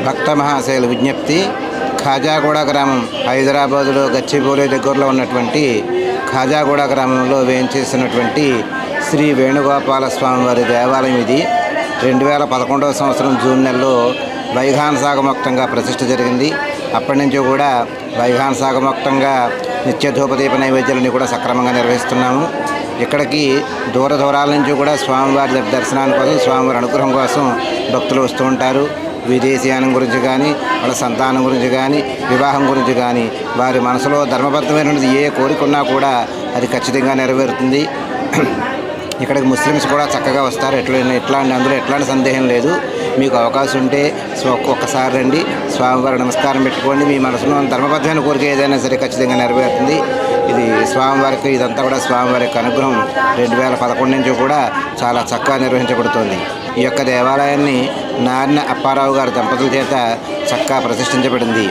భక్త మహాశయుల విజ్ఞప్తి. ఖాజాగూడ గ్రామం హైదరాబాదులో గచ్చిబౌలి దగ్గరలో ఉన్నటువంటి ఖాజాగూడ గ్రామంలో వేయించేసినటువంటి శ్రీ వేణుగోపాల స్వామి వారి దేవాలయం ఇది. 2011వ సంవత్సరం జూన్ నెలలో వైఖానసాగమోక్తంగా ప్రతిష్ఠ జరిగింది. అప్పటి నుంచి కూడా వైఖానసాగమోక్తంగా నిత్యధూపదీప నైవేద్యాలని కూడా సక్రమంగా నిర్వహిస్తున్నాము. ఇక్కడికి దూర దూరాల నుంచి కూడా స్వామివారి దర్శనాని కోసం, స్వామివారి అనుగ్రహం కోసం భక్తులు వస్తూ ఉంటారు. విదేశీయానం గురించి కానీ, వాళ్ళ సంతానం గురించి కానీ, వివాహం గురించి కానీ, వారి మనసులో ధర్మబద్ధమైనది ఏ కోరికున్నా కూడా అది ఖచ్చితంగా నెరవేరుతుంది. ఇక్కడికి ముస్లిమ్స్ కూడా చక్కగా వస్తారు. అందులో ఎట్లాంటి సందేహం లేదు. మీకు అవకాశం ఉంటే ఒక్కసారి రండి, స్వామివారి నమస్కారం పెట్టుకోండి. మీ మనసులో ధర్మబద్ధమైన కోరిక ఏదైనా సరే ఖచ్చితంగా నెరవేరుతుంది. ఇది స్వామివారికి, ఇదంతా కూడా స్వామివారి యొక్క అనుగ్రహం 2011 నుంచి కూడా చాలా చక్కగా నిర్వహించబడుతోంది. ఈ యొక్క దేవాలయాన్ని నారిన అప్పారావు గారి దంపతుల చేత చక్కగా ప్రతిష్ఠించబడింది.